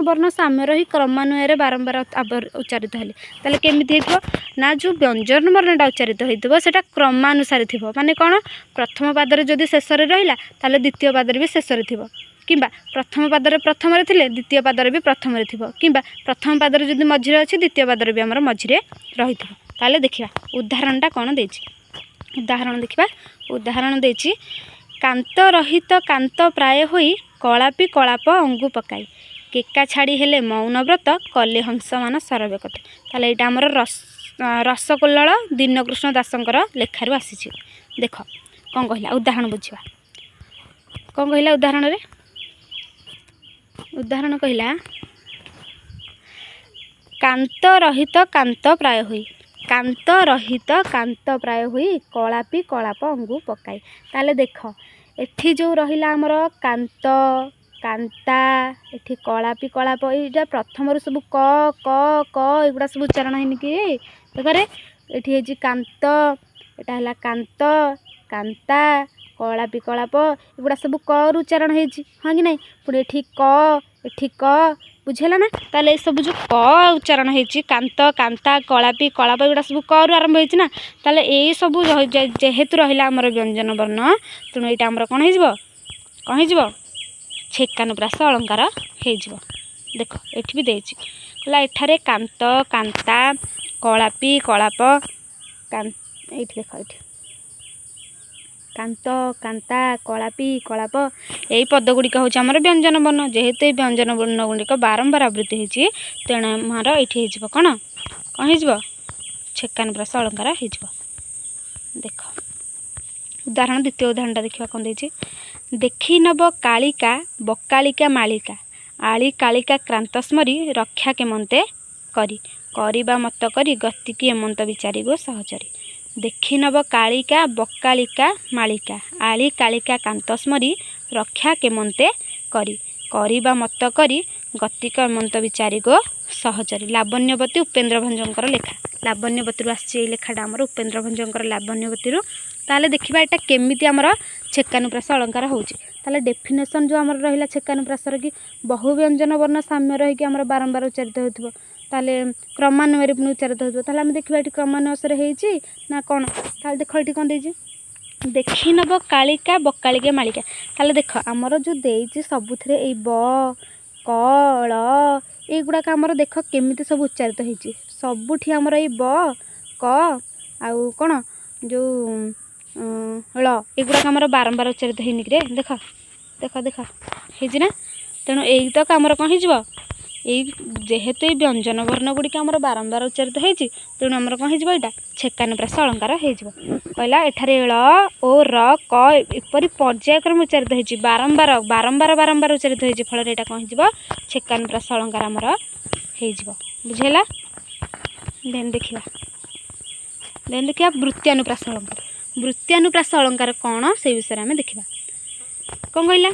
वर्ण साम्य रही क्रमान्वय बारंबार उच्चारित हेले ताले केमिति हेतिबो ना जो व्यंजन वर्णटा उच्चारित होइतबो सेटा क्रमानुसार थिबो माने कोन प्रथम पादरे जदि शेष रे रहिला ताले द्वितीय पादरे भी शेष रे थिबो किंबा प्रथम पादरे प्रथम रे थिले द्वितीय पादरे भी प्रथम रे थिबो किंबा प्रथम पादरे जदि मझिरे अछि द्वितीय पादरे भी हमर मझिरे रहिथिबो ताले देखिबा उदाहरणटा कोन देछि उदाहरण देखिबा उदाहरण देछि कांत रहित कांत प्राय होई कलापी कलाप अंगु पकाई केका छाड़ी हेले मौन व्रत कले हंस मान सरबेकत ताले एटा हमर रसकोल्लल दीनकृष्ण दासंकर लेखारु आसीछि देख कौन कहला उदाहरण बुझिबा कौन कहला उदाहरण रे उदाहरण कहला कांत रहित कांत प्राय होई कांत रहित कांत प्राय होई कलापी कलाप अंगु पकाई ताले देख एठी जो रहिला हमर कांत कांता एठी कलापी कलाप एटा प्रथम रु सब क क क एगुडा सब उच्चारण हैनि कि देखरे एठी हेजी कांत एटा हला कांत कांता कलापी कलाप एगुडा सब क रु उच्चारण हेजी हां कि नै पुणी एठी क बुझेला ना ताले ए सब जो क उच्चारण हेजी कांत कांता कलापी कलाप एगुडा सब क रु आरंभ हेजी ना ताले ए सब जेहेतु रहिला हमर व्यंजन वर्ण तेणु एटा हमर कोन हेजिबो छेकानुप्रास अलंकार हेजिबो देख एठी भी देछि कला एठारे कांत कांता कलापी कलाप एठी देख एठी कांत कांता कलापी कलाप यही पद गुड़िक हूँ आम व्यंजन वर्ण जेहेतु व्यंजन वर्ण गुड़िक बारंबार आवृत्ति होती तेणु आमर ये कौन हो छेकानुप्रास अलंकार हो देख उदाहरण द्वितीय उदाहरणटा देखा कौन देछि देखी नब कालिका बकालिका मालिका आली कालिका क्रांत स्मरी रक्षा केमंते करी करिबा मत करी गतिकी एमंत विचारी गो सहचरी देखी नब कालिका बकालिका मालिका आली कालिका कांत स्मरी रक्षा केमंते करी करिबा मत करी गतिक एमंत विचारी गो सहचरी लावण्यवती उपेन्द्र भंजंकर लेखा लावण्यवती आसी लेखाटा आमर उपेन्द्र भंजंकर लावण्यवती ताले देखिबा एटा केमिति आमर छेकानुप्रास अलंकार होउची ताले डेफिनेशन जो आमर रहिला छेकानुप्रासर कि बहु व्यंजन वर्ण साम्य रही कि आमर बारंबार उच्चारित होइथबो ताले क्रमान्वय पुणी उच्चारित होइथबो ताले हम देखिबा एटी क्रमान्वय हेइची ना कोन ताले देखो एटी कोन देइची देखी नब कालिका बकालिका मालिका ताले देख आमर जो देइची सबुथरे ए ब क ल ए गुडाक आमर देख केमिति सब उच्चारित हेइची सबुठी आमर ए ब क आउ कोन जो ल एगुड़ाक आमर बारंबार उच्चारित होइनि रे देख देख देख हेजी ना तेणु यही तक आमर कौन हो जेहेतु व्यंजन वर्ण गुड़िक आमर बारंबार उच्चारित होइछि तेणु आमर कौन हो यहाँ छेकानुप्रास अलंकार हो कहला एठारे ल ओ र क एपरी पर्यायक्रम उच्चारित होइछि बारंबार बारंबार बारंबार उच्चारित होइछि फल एटा कौन हो छेकानुप्रास अलंकार आमर हो बुझेला देन देखिया वृत्त्यानुप्रास अलंकार वृत्त्यानुप्रास अलंकार कौन से विषय में देखा कौन कहला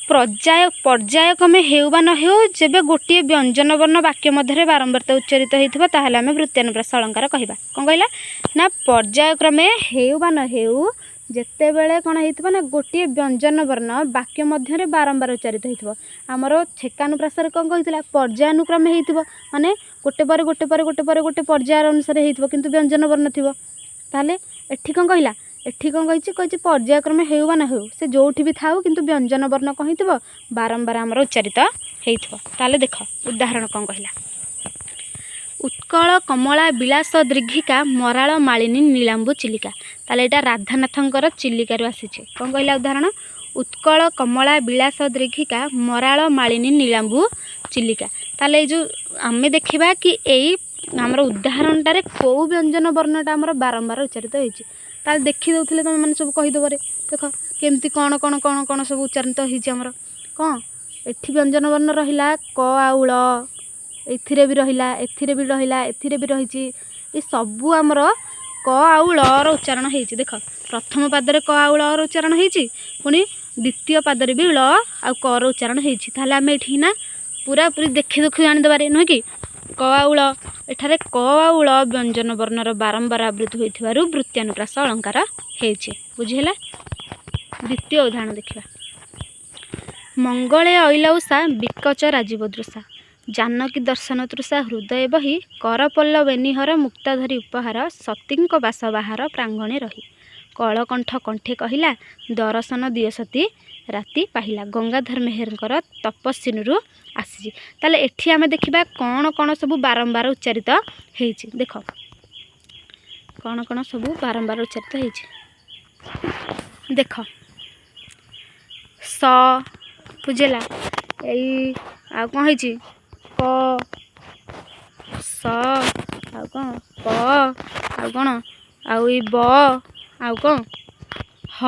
पर्यायक्रमे हेउ बा न हेउ जेबे गोटे व्यंजन वर्ण वाक्य मध्य बारंबार उच्चारित होइथिबो ताहाले आमे वृत्त्यानुप्रास अलंकार कहबा कौन कहला ना पर्यायक्रमे हेउ बा न हेउ जेते बेले कौन होइथिबो ना गोटे व्यंजन वर्ण वाक्य मध्य बारंबार उच्चारित होइथिबो हमर छेकानुप्रास कौन कहितला पर्यायानुक्रमे होइथिबो माने गोटे पर गोटे पर गोटे पर गोटे पर्याय अनुसार होइथिबो किंतु व्यंजन वर्ण थिबो ताले एठी कौन कहला एठी कौन कहि पर्यायक्रमे हेउ बा न हेउ से जोठी भी थाउ किंतु व्यंजन वर्ण कौन होइथिबो बारंबार हमर उच्चारित होइथिबो ताले देख उदाहरण कौन कहला उत्कल कमला विलास दीर्घिका मराल मालिनी नीलांबु चिलिका ताले एटा राधानाथंकर चिलिकारु आसीचे कौन कहला उदाहरण उत्कल कमला विलास दीर्घिका मराल मालिनी नीलांबु चिलिका ताले जो आमे देखिबा कि एई हमर उदाहरणटारे कौ व्यंजन वर्णटा हमर बारंबार उच्चारित होइछि ताले देखि दउथिले तुम माने सब कहि दबरे देख केमती कौन कौन कौन कौन सब उच्चारित होइछि हमर कौन एठी व्यंजन वर्ण रहिला क आउल एथिरे भी रहिला एथिरे भी रहिला एथिरे भी रहिछि ए सबु हमर क आउ ल र उच्चारण होइछि देख प्रथम पादरे क आउ ल र उच्चारण होइछि पुनी द्वितीय पादरे भी ल आ क र उच्चारण होइछि ताले आमे एठी ना पूरा पूरी देखि देखि जानि दबारे न कि क आउ ल एठारे क आउ ल व्यंजन वर्णर बारंबार आवृत्ति होइथिबारु वृत्त्यानुप्रास अलंकार होइछि बुझिहेला द्वितीय उदाहरण देखिबा ମଙ୍ଗଳେ ଅଇଲା ଉଷା ବିକଚ ରାଜୀବ ଦୃଷା ଜାନକୀ ଦର୍ଶନ ତୃଷା ହୃଦୟ ବହି କରପଲ୍ଲ ବେନିହର ମୁକ୍ତ ଧରି ଉପହାର ସତୀଙ୍କ ବାସ ବାହାର ପ୍ରାଙ୍ଗଣେ ରହି କଳକଣ୍ଠ କଣ୍ଠେ କହିଲା ଦର୍ଶନ ଦିଅ ସତୀ ରାତି ପାହିଲା ଗଙ୍ଗାଧର ମେହେରଙ୍କର ତପସ୍ୱିନୀରୁ ଆସିଛି। ତାହେଲେ ଏଠି ଆମେ ଦେଖିବା କ'ଣ କ'ଣ ସବୁ ବାରମ୍ବାର ଉଚ୍ଚାରିତ ହେଇଛି। ଦେଖ କ'ଣ କ'ଣ ସବୁ ବାରମ୍ବାର ଉଚ୍ଚାରିତ ହେଇଛି। ଦେଖ ସ ବୁଝିଲା ଏଇ ଆଉ କ'ଣ ହେଇଛି କ ସ ଆଉ କ'ଣ ପ ଆଉ କ'ଣ ଆଉ ଏଇ ବ ଆଉ କ'ଣ ହ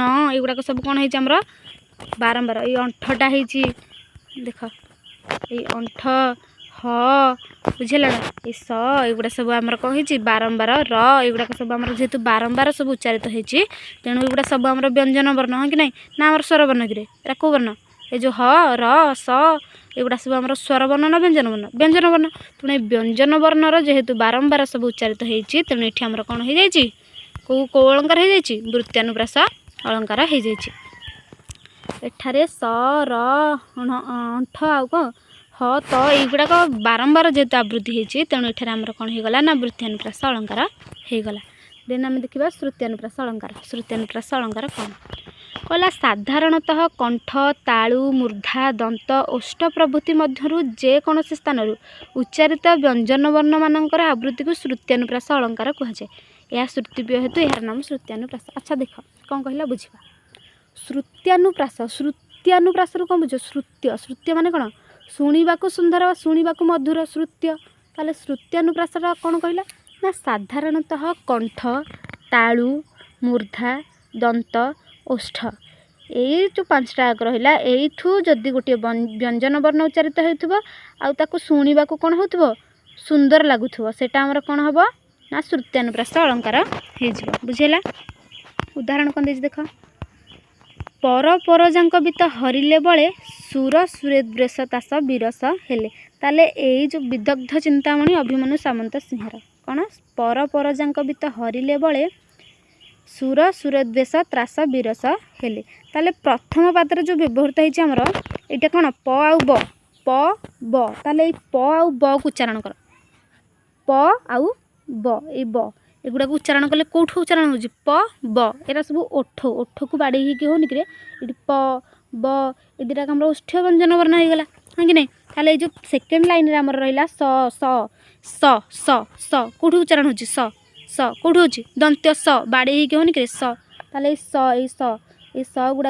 ଣ ଏଗୁଡ଼ାକ ସବୁ କ'ଣ ହେଇଛି ଆମର ବାରମ୍ବାର। ଏଇ ଅଣ୍ଠଟା ହେଇଛି ଦେଖ ଏଇ ଅଣ୍ଠ ହ ବୁଝିଲା ନା ଏଇ ସ ଏଗୁଡ଼ା ସବୁ ଆମର କ'ଣ ହେଇଛି ବାରମ୍ବାର ର ଏଗୁଡ଼ାକ ସବୁ ଆମର ଯେହେତୁ ବାରମ୍ବାର ସବୁ ଉଚ୍ଚାରିତ ହେଇଛି ତେଣୁ ଏଗୁଡ଼ା ସବୁ ଆମର ବ୍ୟଞ୍ଜନ ବର୍ଣ୍ଣ ହଁ କି ନାହିଁ ନା ଆମର ସ୍ୱର ବର୍ଣ୍ଣ କିରେ ଏରା କେଉଁ ବର୍ଣ୍ଣ ଏ ଯେଉଁ ହ ର ସ ଏଗୁଡ଼ା ସବୁ ଆମର ସ୍ୱର ବର୍ଣ୍ଣ ନା ବ୍ୟଞ୍ଜନ ବର୍ଣ୍ଣ ବ୍ୟଞ୍ଜନ ବର୍ଣ୍ଣ। ତେଣୁ ଏ ବ୍ୟଞ୍ଜନ ବର୍ଣ୍ଣର ଯେହେତୁ ବାରମ୍ବାର ସବୁ ଉଚ୍ଚାରିତ ହେଇଛି ତେଣୁ ଏଠି ଆମର କ'ଣ ହେଇଯାଇଛି କେଉଁ ଅଳଙ୍କାର ହେଇଯାଇଛି ବୃତ୍ୟାନୁପ୍ରାସ ଅଳଙ୍କାର ହେଇଯାଇଛି। ଏଠାରେ ସ ର ଅଣ୍ଠ ଆଉ କ'ଣ ହ ତ ଏଇଗୁଡ଼ାକ ବାରମ୍ବାର ଯେହେତୁ ଆବୃତ୍ତି ହେଇଛି ତେଣୁ ଏଠାରେ ଆମର କ'ଣ ହେଇଗଲା ନା ବୃତ୍ୟାନୁପ୍ରାସ ଅଳଙ୍କାର ହେଇଗଲା। ଦେନ୍ ଆମେ ଦେଖିବା ଶ୍ରୁତ୍ୟାନୁପ୍ରାସ ଅଳଙ୍କାର। ଶ୍ରୁତ୍ୟାନୁପ୍ରାସ ଅଳଙ୍କାର କ'ଣ କହିଲା ସାଧାରଣତଃ କଣ୍ଠ ତାଳୁ ମୂର୍ଦ୍ଧା ଦନ୍ତ ଓଷ୍ଠ ପ୍ରଭୃତି ମଧ୍ୟରୁ ଯେକୌଣସି ସ୍ଥାନରୁ ଉଚ୍ଚାରିତ ବ୍ୟଞ୍ଜନ ବର୍ଣ୍ଣମାନଙ୍କର ଆବୃତ୍ତିକୁ ଶ୍ରୁତ୍ୟାନୁପ୍ରାସ ଅଳଙ୍କାର କୁହାଯାଏ। ଏହା ଶ୍ରୁତିବ୍ୟ ହେତୁ ଏହାର ନାମ ଶ୍ରୁତ୍ୟାନୁପ୍ରାସ। ଆଚ୍ଛା ଦେଖ କ'ଣ କହିଲା ବୁଝିବା। ଶ୍ରୁତ୍ୟାନୁପ୍ରାସ ଶ୍ରୁତ୍ୟାନୁପ୍ରାସରୁ କ'ଣ ବୁଝ ଶ୍ରୁତ୍ୟ ଶ୍ରୁତ୍ୟ ମାନେ କ'ଣ ଶୁଣିବାକୁ ସୁନ୍ଦର ବା ଶୁଣିବାକୁ ମଧୁର ଶ୍ରୁତ୍ୟ। ତାହେଲେ ଶ୍ରୁତ୍ୟାନୁପ୍ରାସଟା କ'ଣ କହିଲା ନା ସାଧାରଣତଃ କଣ୍ଠ ତାଳୁ ମୂର୍ଦ୍ଧା ଦନ୍ତ ଓଷ୍ଠ ଏଇ ଯେଉଁ ପାଞ୍ଚଟା ଆଗ ରହିଲା ଏଇଠୁ ଯଦି ଗୋଟିଏ ବ୍ୟଞ୍ଜନ ବର୍ଣ୍ଣ ଉଚ୍ଚାରିତ ହେଉଥିବ ଆଉ ତାକୁ ଶୁଣିବାକୁ କ'ଣ ହେଉଥିବ ସୁନ୍ଦର ଲାଗୁଥିବ ସେଇଟା ଆମର କ'ଣ ହେବ ନା ଶ୍ରୁତ୍ୟାନୁପ୍ରାସ ଅଳଙ୍କାର ହେଇଯିବ। ବୁଝିଲା ଉଦାହରଣ କ'ଣ ଦେଇଛି ଦେଖ ପର ପରଜାଙ୍କ ବିତ ହରିଲେ ବଳେ ସୁର ସୁରେଦ୍ରେଶ ତାସ ବିରସ ହେଲେ। ତାହେଲେ ଏଇ ଯେଉଁ ବିଦଗ୍ଧ ଚିନ୍ତାମଣି ଅଭିମନ୍ୟୁ ସାମନ୍ତ ସିଂହାର କ'ଣ ପର ପରଜାଙ୍କ ବିତ ହରିଲେ ବଳେ ସୁର ସୁରଦ୍ବେଷ ତ୍ରାସ ବିରସ ହେଲେ। ତାହେଲେ ପ୍ରଥମ ପାଦରେ ଯେଉଁ ବ୍ୟବହୃତ ହେଇଛି ଆମର ଏଇଟା କ'ଣ ପ ଆଉ ବ ପ ବ ତାହେଲେ ଏଇ ପ ଆଉ ବକୁ ଉଚ୍ଚାରଣ କର ପ ଆଉ ବ ଏଇ ବ ଏଗୁଡ଼ାକୁ ଉଚ୍ଚାରଣ କଲେ କେଉଁଠୁ ଉଚ୍ଚାରଣ ହେଉଛି ପ ବ ଏରା ସବୁ ଓଠକୁ ବାଡ଼େଇ ହେଇକି ହେଉନି କିରେ ଏଠି ପ ବ ଏ ଦୁଇଟାକ ଆମର ଓଷ୍ଠ୍ୟ ବ୍ୟଞ୍ଜନ ବର୍ଣ୍ଣ ହେଇଗଲା ହଁ କି ନାହିଁ। ତାହେଲେ ଏଇ ଯେଉଁ ସେକେଣ୍ଡ ଲାଇନ୍ରେ ଆମର ରହିଲା ସ ସ ସ ସ ସ କେଉଁଠୁ ଉଚ୍ଚାରଣ ହେଉଛି ସ ସ କେଉଁଠୁ ହେଉଛି ଦନ୍ତ୍ୟ ସ ବାଡ଼େଇ ହେଇକି ହେଉନି କିରେ ସ ତାହେଲେ ଏଇ ସ ଗୁଡ଼ାକ